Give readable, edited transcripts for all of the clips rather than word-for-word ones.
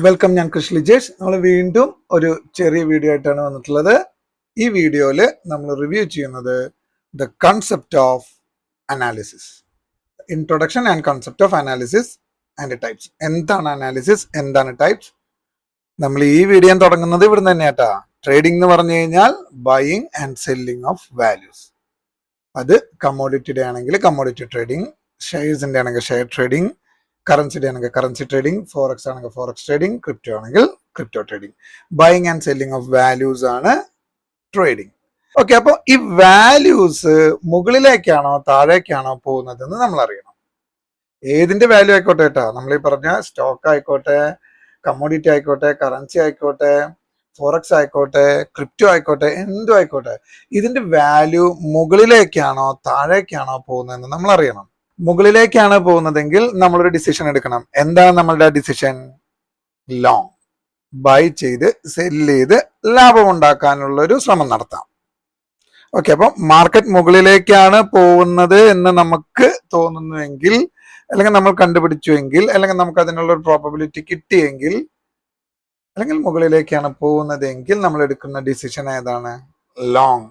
Welcome. ഞാൻ കൃഷ് ലിജേഷ്. നമ്മൾ വീണ്ടും ഒരു ചെറിയ വീഡിയോ ആയിട്ടാണ് വന്നിട്ടുള്ളത്. ഈ വീഡിയോയിൽ നമ്മൾ റിവ്യൂ ചെയ്യുന്നത് the concept of analysis, introduction and concept of analysis and types. എന്താണ് അനാലിസിസ്, എന്താണ് ടൈപ്സ്? നമ്മൾ ഈ വീഡിയോ തുടങ്ങുന്നത് ഇവിടുന്ന് തന്നെയാട്ടാ. ട്രേഡിംഗ് എന്ന് പറഞ്ഞു കഴിഞ്ഞാൽ buying and selling of values. അത് കമ്മോഡിറ്റിയുടെ ആണെങ്കിൽ കമ്മോഡിറ്റി ട്രേഡിംഗ്, ഷെയർസിന്റെ ആണെങ്കിൽ ഷെയർ ട്രേഡിംഗ്, കറൻസിയുടെ ആണെങ്കിൽ കറൻസി ട്രേഡിംഗ്, ഫോറക്സ് ആണെങ്കിൽ ഫോറക്സ് ട്രേഡിംഗ്, ക്രിപ്റ്റോ ആണെങ്കിൽ crypto trading. Buying and selling of values ആണ് ട്രേഡിംഗ്. ഓക്കെ, അപ്പോൾ ഈ വാല്യൂസ് മുകളിലേക്കാണോ താഴേക്കാണോ പോകുന്നതെന്ന് നമ്മൾ അറിയണം. ഏതിന്റെ വാല്യൂ ആയിക്കോട്ടെ കേട്ടോ, നമ്മൾ ഈ പറഞ്ഞ സ്റ്റോക്ക് ആയിക്കോട്ടെ, കമ്മോഡിറ്റി ആയിക്കോട്ടെ, കറൻസി ആയിക്കോട്ടെ, ഫോറക്സ് ആയിക്കോട്ടെ, ക്രിപ്റ്റോ ആയിക്കോട്ടെ, എന്തും ആയിക്കോട്ടെ, ഇതിന്റെ വാല്യൂ മുകളിലേക്കാണോ താഴേക്കാണോ പോകുന്നതെന്ന് നമ്മൾ അറിയണം. മുകളിലേക്കാണ് പോകുന്നതെങ്കിൽ നമ്മളൊരു ഡിസിഷൻ എടുക്കണം. എന്താണ് നമ്മളുടെ ഡിസിഷൻ? ലോങ്, ബൈ ചെയ്ത് സെല് ചെയ്ത് ലാഭം ഉണ്ടാക്കാനുള്ള ഒരു ശ്രമം നടത്താം. ഓക്കെ, അപ്പം മാർക്കറ്റ് മുകളിലേക്കാണ് പോകുന്നത് എന്ന് നമുക്ക് തോന്നുന്നുവെങ്കിൽ, അല്ലെങ്കിൽ നമ്മൾ കണ്ടുപിടിച്ചുവെങ്കിൽ, അല്ലെങ്കിൽ നമുക്ക് അതിനുള്ള ഒരു പ്രോബബിലിറ്റി കിട്ടിയെങ്കിൽ, അല്ലെങ്കിൽ മുകളിലേക്കാണ് പോകുന്നതെങ്കിൽ നമ്മൾ എടുക്കുന്ന ഡിസിഷൻ ഏതാണ്? ലോങ്.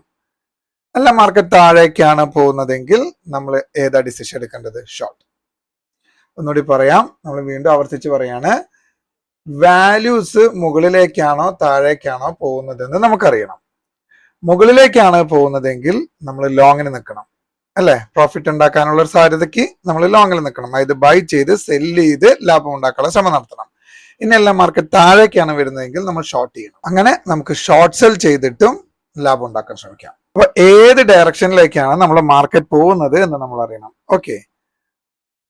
അല്ല, മാർക്കറ്റ് താഴേക്കാണ് പോകുന്നതെങ്കിൽ നമ്മൾ ഏതാ ഡിസിഷൻ എടുക്കേണ്ടത്? ഷോർട്ട്. ഒന്നുകൂടി പറയാം, നമ്മൾ വീണ്ടും ആവർത്തിച്ച് പറയാണ്. വാല്യൂസ് മുകളിലേക്കാണോ താഴേക്കാണോ പോകുന്നതെന്ന് നമുക്കറിയണം. മുകളിലേക്കാണ് പോകുന്നതെങ്കിൽ നമ്മൾ ലോങ്ങിന് നിൽക്കണം, അല്ലെ? പ്രോഫിറ്റ് ഉണ്ടാക്കാനുള്ള ഒരു സാധ്യതയ്ക്ക് നമ്മൾ ലോങ്ങിൽ നിൽക്കണം. അതായത് ബൈ ചെയ്ത് സെല് ചെയ്ത് ലാഭം ഉണ്ടാക്കാനുള്ള ശ്രമം നടത്തണം. ഇന്നെല്ലാം മാർക്കറ്റ് താഴേക്കാണ് വരുന്നതെങ്കിൽ നമ്മൾ ഷോർട്ട് ചെയ്യണം. അങ്ങനെ നമുക്ക് ഷോർട്ട് സെൽ ചെയ്തിട്ടും ലാഭം ഉണ്ടാക്കാൻ ശ്രമിക്കാം. അപ്പൊ ഏത് ഡയറക്ഷനിലേക്കാണ് നമ്മൾ മാർക്കറ്റ് പോകുന്നത് എന്ന് നമ്മൾ അറിയണം. ഓക്കെ,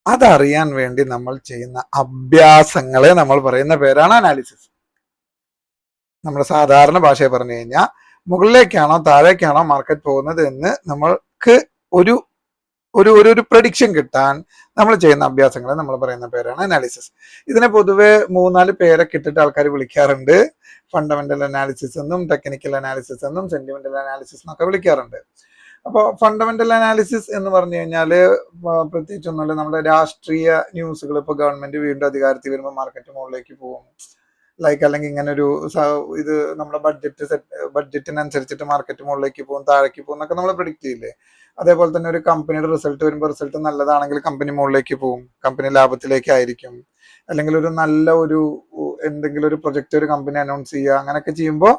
അതറിയാൻ വേണ്ടി നമ്മൾ ചെയ്യുന്ന അഭ്യാസങ്ങളെ നമ്മൾ പറയുന്ന പേരാണ് അനാലിസിസ്. നമ്മൾ സാധാരണ ഭാഷയെ പറഞ്ഞു കഴിഞ്ഞാൽ മുകളിലേക്കാണോ താഴേക്കാണോ മാർക്കറ്റ് പോകുന്നത് എന്ന് നമ്മൾക്ക് ഒരു ഒരു ഒരു പ്രഡിക്ഷൻ കിട്ടാൻ നമ്മൾ ചെയ്യുന്ന അഭ്യാസങ്ങളെ നമ്മൾ പറയുന്ന പേരാണ് അനാലിസിസ്. ഇതിനെ പൊതുവെ 3-4 പേരൊക്കെ ഇട്ടിട്ട് ആൾക്കാർ വിളിക്കാറുണ്ട്. ഫണ്ടമെന്റൽ അനാലിസിസ് എന്നും, ടെക്നിക്കൽ അനാലിസിസ് എന്നും, സെന്റിമെന്റൽ അനാലിസിസ് എന്നൊക്കെ വിളിക്കാറുണ്ട്. അപ്പോൾ ഫണ്ടമെന്റൽ അനാലിസിസ് എന്ന് പറഞ്ഞു കഴിഞ്ഞാൽ പ്രത്യേകിച്ചൊന്നുമില്ല. നമ്മുടെ രാഷ്ട്രീയ ന്യൂസുകൾ, ഇപ്പോൾ ഗവൺമെന്റ് വീണ്ടും അധികാരത്തിൽ വരുമ്പോൾ മാർക്കറ്റ് മുകളിലേക്ക് പോകും, അല്ലെങ്കിൽ ഇങ്ങനെ ഒരു ഇത് നമ്മുടെ ബഡ്ജറ്റിനനുസരിച്ചിട്ട് മാർക്കറ്റ് മുകളിലേക്ക് പോകും, താഴേക്ക് പോകും എന്നൊക്കെ നമ്മൾ പ്രിഡിക്റ്റ് ചെയ്യില്ലേ? അതേപോലെ തന്നെ ഒരു കമ്പനിയുടെ റിസൾട്ട് വരുമ്പോൾ റിസൾട്ട് നല്ലതാണെങ്കിൽ കമ്പനി മുകളിലേക്ക് പോകും, കമ്പനി ലാഭത്തിലേക്കായിരിക്കും. അല്ലെങ്കിൽ ഒരു നല്ല എന്തെങ്കിലും ഒരു പ്രൊജക്റ്റ് ഒരു കമ്പനി അനൗൺസ് ചെയ്യുക, അങ്ങനെയൊക്കെ ചെയ്യുമ്പോൾ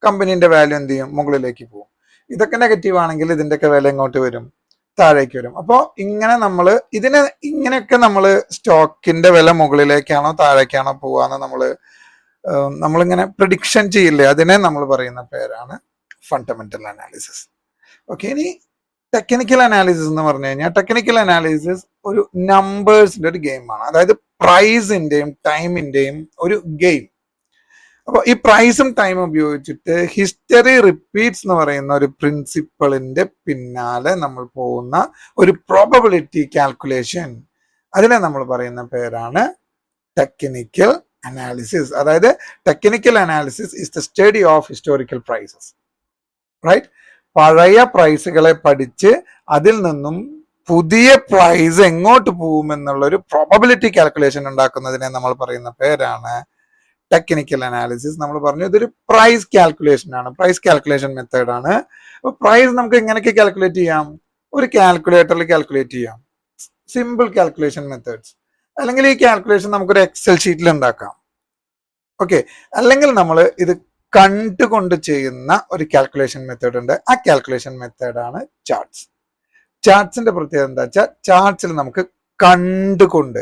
കമ്പനീന്റെ വാല്യൂ എന്ത് ചെയ്യും? മുകളിലേക്ക് പോകും. ഇതൊക്കെ നെഗറ്റീവ് ആണെങ്കിൽ ഇതിന്റെയൊക്കെ വില എങ്ങോട്ട് വരും? താഴേക്ക് വരും. അപ്പോൾ ഇങ്ങനെയൊക്കെ നമ്മൾ സ്റ്റോക്കിന്റെ വില മുകളിലേക്കാണോ താഴേക്കാണോ പോവാന്ന് നമ്മളിങ്ങനെ പ്രിഡിക്ഷൻ ചെയ്യില്ലേ? അതിനെ നമ്മൾ പറയുന്ന പേരാണ് ഫണ്ടമെന്റൽ അനാലിസിസ്. ഓക്കെ, ഇനി ടെക്നിക്കൽ അനാലിസിസ് എന്ന് പറഞ്ഞു കഴിഞ്ഞാൽ, ടെക്നിക്കൽ അനാലിസിസ് ഒരു നമ്പേഴ്സിന്റെ ഒരു ഗെയിമാണ്. അതായത് പ്രൈസിന്റെയും ടൈമിന്റെയും ഒരു ഗെയിം. അപ്പോൾ ഈ പ്രൈസും ടൈമും ഉപയോഗിച്ചിട്ട് ഹിസ്റ്ററി റിപ്പീറ്റ്സ് എന്ന് പറയുന്ന ഒരു പ്രിൻസിപ്പിളിന്റെ പിന്നാലെ നമ്മൾ പോകുന്ന ഒരു പ്രോബബിലിറ്റി കാൽക്കുലേഷൻ, അതിനെ നമ്മൾ പറയുന്ന പേരാണ് ടെക്നിക്കൽ അനാലിസിസ്. അതായത് technical analysis is the study of historical prices, right? പഴയ പ്രൈസുകളെ പഠിച്ച് അതിൽ നിന്നും പുതിയ പ്രൈസ് എങ്ങോട്ട് പോകുമെന്നുള്ള ഒരു പ്രോബബിലിറ്റി കാൽക്കുലേഷൻ ഉണ്ടാക്കുന്നതിനെ നമ്മൾ പറയുന്ന പേരാണ് ടെക്നിക്കൽ അനാലിസിസ്. നമ്മൾ പറഞ്ഞു ഇതൊരു പ്രൈസ് കാൽക്കുലേഷൻ ആണ്, പ്രൈസ് കാൽക്കുലേഷൻ മെത്തേഡ് ആണ്. അപ്പൊ പ്രൈസ് നമുക്ക് എങ്ങനെയൊക്കെ കാൽക്കുലേറ്റ് ചെയ്യാം? ഒരു കാൽക്കുലേറ്ററിൽ കാൽക്കുലേറ്റ് ചെയ്യാം, സിമ്പിൾ കാൽക്കുലേഷൻ മെത്തേഡ്സ്. അല്ലെങ്കിൽ ഈ കാൽക്കുലേഷൻ നമുക്കൊരു എക്സൽ ഷീറ്റിൽ ഉണ്ടാക്കാം. ഓക്കെ, അല്ലെങ്കിൽ നമ്മൾ ഇത് കണ്ടുകൊണ്ട് ചെയ്യുന്ന ഒരു കാൽക്കുലേഷൻ മെത്തേഡ് ഉണ്ട്. ആ കാൽക്കുലേഷൻ മെത്തേഡാണ് ചാർട്ട്സ്. ചാർട്ട്സിന്റെ പ്രത്യേകത എന്താ വെച്ചാൽ, ചാർട്ട്സിൽ നമുക്ക് കണ്ടുകൊണ്ട്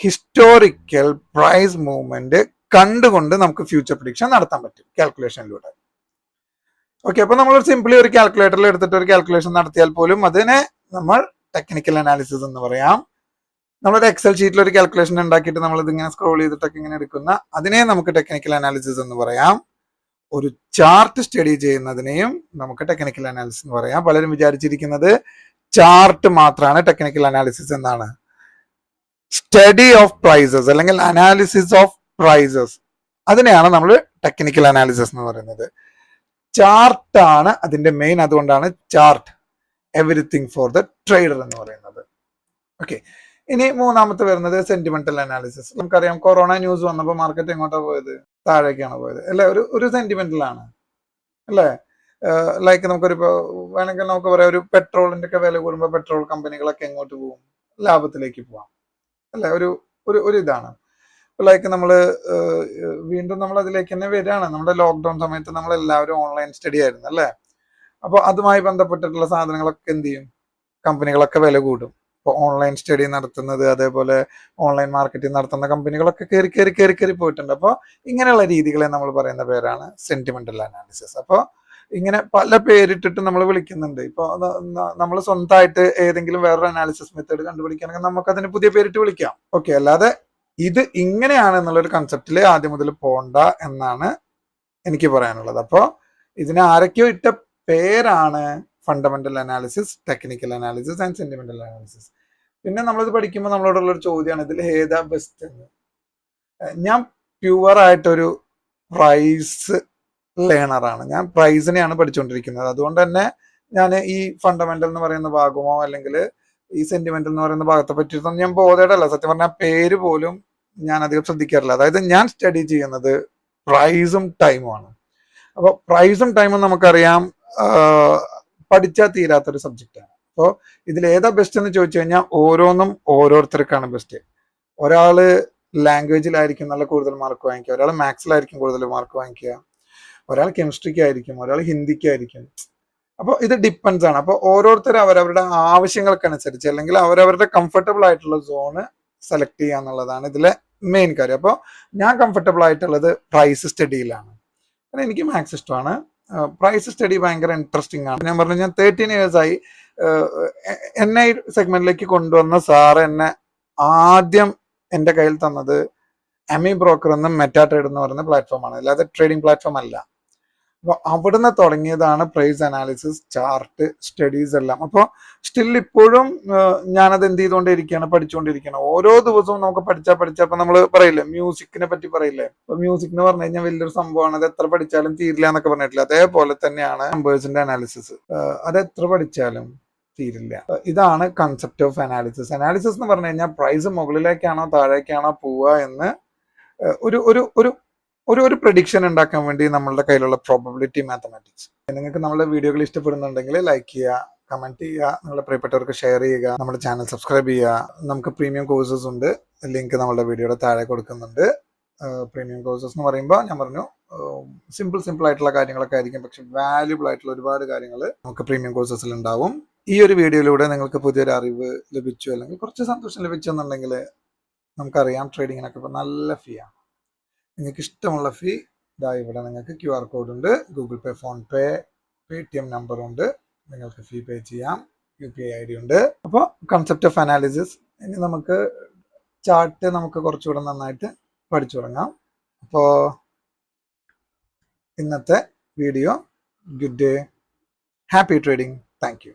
ഹിസ്റ്റോറിക്കൽ പ്രൈസ് മൂവ്മെന്റ് കണ്ടുകൊണ്ട് നമുക്ക് ഫ്യൂച്ചർ പ്രഡിക്ഷൻ നടത്താൻ പറ്റും കാൽക്കുലേഷനിലൂടെ. ഓക്കെ, അപ്പൊ നമ്മൾ സിംപ്ലി ഒരു കാൽക്കുലേറ്ററിൽ എടുത്തിട്ട് ഒരു കാൽക്കുലേഷൻ നടത്തിയാൽ പോലും അതിനെ നമ്മൾ ടെക്നിക്കൽ അനാലിസിസ് എന്ന് പറയാം. നമ്മളൊരു എക്സൽ ഷീറ്റിൽ ഒരു കാൽക്കുലേഷൻ ഉണ്ടാക്കിയിട്ട് നമ്മൾ ഇതിങ്ങനെ സ്ക്രോൾ ചെയ്തിട്ടൊക്കെ ഇങ്ങനെ എടുക്കുന്ന അതിനെ നമുക്ക് ടെക്നിക്കൽ അനാലിസിസ് എന്ന് പറയാം. ഒരു ചാർട്ട് സ്റ്റഡി ചെയ്യുന്നതിനെയും നമുക്ക് ടെക്നിക്കൽ അനാലിസിസ് എന്ന് പറയാം. പലരും വിചാരിച്ചിരിക്കുന്നത് ചാർട്ട് മാത്രമാണ് ടെക്നിക്കൽ അനാലിസിസ് എന്നാണ്. സ്റ്റഡി ഓഫ് പ്രൈസസ് അല്ലെങ്കിൽ അനാലിസിസ് ഓഫ് പ്രൈസസ്, അതിനെയാണ് നമ്മൾ ടെക്നിക്കൽ അനാലിസിസ് എന്ന് പറയുന്നത്. ചാർട്ടാണ് അതിന്റെ മെയിൻ. അതുകൊണ്ടാണ് chart everything for the trader എന്ന് പറയുന്നത്. ഓക്കെ, ഇനി മൂന്നാമത്തെ വരുന്നത് സെന്റിമെന്റൽ അനാലിസിസ്. നമുക്കറിയാം കൊറോണ ന്യൂസ് വന്നപ്പോൾ മാർക്കറ്റ് എങ്ങോട്ടാണ് പോയത്? താഴേക്കാണ് പോയത് അല്ലെ? ഒരു സെന്റിമെന്റൽ ആണ് അല്ലേ? ലൈക്ക് നമുക്കൊരു വേണമെങ്കിൽ നമുക്ക് പറയാം, ഒരു പെട്രോളിന്റെ ഒക്കെ വില കൂടുമ്പോൾ പെട്രോൾ കമ്പനികളൊക്കെ എങ്ങോട്ട് പോകും? ലാഭത്തിലേക്ക് പോവാം അല്ലെ? ഒരു ഇതാണ്. ലൈക്ക് നമ്മൾ വീണ്ടും നമ്മൾ അതിലേക്ക് തന്നെ വരികയാണ്. നമ്മുടെ ലോക്ക്ഡൌൺ സമയത്ത് നമ്മൾ എല്ലാവരും ഓൺലൈൻ സ്റ്റഡി ആയിരുന്നു അല്ലേ? അപ്പോൾ അതുമായി ബന്ധപ്പെട്ടിട്ടുള്ള സാധനങ്ങളൊക്കെ എന്ത് ചെയ്യും? കമ്പനികളൊക്കെ വില കൂടും. ഇപ്പോൾ ഓൺലൈൻ സ്റ്റഡി നടത്തുന്നത്, അതേപോലെ ഓൺലൈൻ മാർക്കറ്റിംഗ് നടത്തുന്ന കമ്പനികളൊക്കെ കയറി പോയിട്ടുണ്ട്. അപ്പോൾ ഇങ്ങനെയുള്ള രീതികളെ നമ്മൾ പറയുന്ന പേരാണ് സെന്റിമെന്റൽ അനാലിസിസ്. അപ്പോൾ ഇങ്ങനെ പല പേരിട്ടിട്ട് നമ്മൾ വിളിക്കുന്നുണ്ട്. ഇപ്പോൾ നമ്മൾ സ്വന്തമായിട്ട് ഏതെങ്കിലും വേറൊരു അനാലിസിസ് മെത്തേഡ് കണ്ടുപിടിക്കുകയാണെങ്കിൽ നമുക്ക് അതിന് പുതിയ പേരിട്ട് വിളിക്കാം. ഓക്കെ, അല്ലാതെ ഇത് ഇങ്ങനെയാണ് എന്നുള്ളൊരു കൺസെപ്റ്റിൽ ആദ്യം മുതൽ പോണ്ട എന്നാണ് എനിക്ക് പറയാനുള്ളത്. അപ്പോൾ ഇതിന് ആരൊക്കെയോ ഇട്ട പേരാണ് fundamental analysis, technical analysis and sentimental analysis. പിന്നെ നമ്മളിത് പഠിക്കുമ്പോൾ നമ്മളോടുള്ളൊരു ചോദ്യമാണ്, ഇതിൽ ഏതാ ബെസ്റ്റ് എന്ന്. ഞാൻ പ്യുവർ ആയിട്ടൊരു പ്രൈസ് ലേണറാണ്. ഞാൻ പ്രൈസിനെയാണ് പഠിച്ചുകൊണ്ടിരിക്കുന്നത്. അതുകൊണ്ട് തന്നെ ഞാൻ ഈ ഫണ്ടമെന്റൽ എന്ന് പറയുന്ന ഭാഗമോ അല്ലെങ്കിൽ ഈ സെന്റിമെന്റൽ എന്ന് പറയുന്ന ഭാഗത്തെ പറ്റിയിട്ടൊന്നും ഞാൻ ബോധേഡല്ല. സത്യം പറഞ്ഞാൽ പേര് പോലും ഞാൻ അധികം ശ്രദ്ധിക്കാറില്ല. അതായത് ഞാൻ സ്റ്റഡി ചെയ്യുന്നത് പ്രൈസും ടൈമുമാണ്. അപ്പോൾ പ്രൈസും ടൈമും നമുക്കറിയാം പഠിച്ചാൽ തീരാത്തൊരു സബ്ജക്റ്റാണ്. അപ്പോൾ ഇതിൽ ഏതാ ബെസ്റ്റ് എന്ന് ചോദിച്ചു കഴിഞ്ഞാൽ ഓരോന്നും ഓരോരുത്തർക്കാണ് ബെസ്റ്റ്. ഒരാള് ലാംഗ്വേജിലായിരിക്കും നല്ല കൂടുതൽ മാർക്ക് വാങ്ങിക്കുക, ഒരാൾ മാത്സിലായിരിക്കും കൂടുതൽ മാർക്ക് വാങ്ങിക്കുക, ഒരാൾ കെമിസ്ട്രിക്കായിരിക്കും, ഒരാൾ ഹിന്ദിക്കായിരിക്കും. അപ്പോൾ ഇത് ഡിപ്പെൻസ് ആണ്. അപ്പോൾ ഓരോരുത്തരും അവരവരുടെ ആവശ്യങ്ങൾക്കനുസരിച്ച് അല്ലെങ്കിൽ അവരവരുടെ കംഫർട്ടബിൾ ആയിട്ടുള്ള സോണ് സെലക്ട് ചെയ്യുക എന്നുള്ളതാണ് ഇതിലെ മെയിൻ കാര്യം. അപ്പോൾ ഞാൻ കംഫർട്ടബിൾ ആയിട്ടുള്ളത് പ്രൈസ് സ്റ്റഡിയിലാണ്. കാരണം എനിക്ക് മാത്സ് ഇഷ്ടമാണ്. പ്രൈസ് സ്റ്റഡി ഭയങ്കര ഇൻട്രസ്റ്റിംഗ് ആണ്. ഞാൻ പറഞ്ഞു, ഞാൻ 13 years ആയി എന്നെ ഈ സെഗ്മെന്റിലേക്ക് കൊണ്ടുവന്ന സാറ് എന്നെ ആദ്യം എൻ്റെ കയ്യിൽ തന്നത് എമി ബ്രോക്കർ എന്നും മെറ്റാ ട്രേഡ് എന്ന് പറയുന്ന പ്ലാറ്റ്ഫോമാണ്, അല്ലാതെ ട്രേഡിംഗ് പ്ലാറ്റ്ഫോം അല്ല. അപ്പോൾ അവിടുന്ന് തുടങ്ങിയതാണ് പ്രൈസ് അനാലിസിസ്, ചാർട്ട്, സ്റ്റഡീസ് എല്ലാം. അപ്പോൾ സ്റ്റിൽ ഇപ്പോഴും ഞാനത് എന്ത് ചെയ്തുകൊണ്ടിരിക്കുകയാണ്, പഠിച്ചുകൊണ്ടിരിക്കുകയാണ്. ഓരോ ദിവസവും നമുക്ക് പഠിച്ചാൽ അപ്പൊ നമ്മൾ പറയില്ലേ, മ്യൂസിക്കിനെ പറ്റി പറയില്ലേ, അപ്പൊ മ്യൂസിക് എന്ന് പറഞ്ഞു കഴിഞ്ഞാൽ വലിയൊരു സംഭവമാണ്, അത് എത്ര പഠിച്ചാലും തീരില്ല എന്നൊക്കെ പറഞ്ഞിട്ടില്ല. അതേപോലെ തന്നെയാണ് നമ്പേഴ്സിന്റെ അനാലിസിസ്, അത് എത്ര പഠിച്ചാലും തീരില്ല. ഇതാണ് കൺസെപ്റ്റ് ഓഫ് അനാലിസിസ്. അനാലിസിസ് എന്ന് പറഞ്ഞു കഴിഞ്ഞാൽ പ്രൈസ് മുകളിലേക്കാണോ താഴേക്കാണോ പോവുക എന്ന് ഒരു ഒരു ഒരു ഒരു പ്രഡിക്ഷൻ ഉണ്ടാക്കാൻ വേണ്ടി നമ്മളുടെ കയ്യിലുള്ള പ്രോബബിലിറ്റി മാത്തമാറ്റിക്സ്. നിങ്ങൾക്ക് നമ്മുടെ വീഡിയോകൾ ഇഷ്ടപ്പെടുന്നുണ്ടെങ്കിൽ ലൈക്ക് ചെയ്യുക, കമന്റ് ചെയ്യുക, നിങ്ങളുടെ പ്രിയപ്പെട്ടവർക്ക് ഷെയർ ചെയ്യുക, നമ്മുടെ ചാനൽ സബ്സ്ക്രൈബ് ചെയ്യുക. നമുക്ക് പ്രീമിയം കോഴ്സസ് ഉണ്ട്, ലിങ്ക് നമ്മുടെ വീഡിയോയുടെ താഴെ കൊടുക്കുന്നുണ്ട്. പ്രീമിയം കോഴ്സസ് എന്ന് പറയുമ്പോൾ ഞാൻ പറഞ്ഞു സിമ്പിൾ ആയിട്ടുള്ള കാര്യങ്ങളൊക്കെ ആയിരിക്കും, പക്ഷെ വാല്യുബിൾ ആയിട്ടുള്ള ഒരുപാട് കാര്യങ്ങൾ നമുക്ക് പ്രീമിയം കോഴ്സസിൽ ഉണ്ടാവും. ഈ ഒരു വീഡിയോയിലൂടെ നിങ്ങൾക്ക് പുതിയൊരു അറിവ് ലഭിച്ചു, അല്ലെങ്കിൽ കുറച്ച് സന്തോഷം ലഭിച്ചു എന്നുണ്ടെങ്കിൽ നമുക്കറിയാം ട്രേഡിങ്ങിനൊക്കെ ഇപ്പോൾ നല്ല ഫീ ആണ്. നിങ്ങൾക്ക് ഇഷ്ടമുള്ള ഫീ ഇതാ ഇവിടെ നിങ്ങൾക്ക് QR കോഡ് ഉണ്ട്, ഗൂഗിൾ പേ, ഫോൺ പേ, പേടിഎം നമ്പറുണ്ട്, നിങ്ങൾക്ക് ഫീ പേ ചെയ്യാം, UPI ID ഉണ്ട്. അപ്പോൾ കൺസെപ്റ്റ് ഓഫ് അനാലിസിസ്, ഇനി നമുക്ക് ചാർട്ട് നമുക്ക് കുറച്ചുകൂടെ നന്നായിട്ട് പഠിച്ചു തുടങ്ങാം. അപ്പോൾ ഇന്നത്തെ video, good day, happy trading, thank you.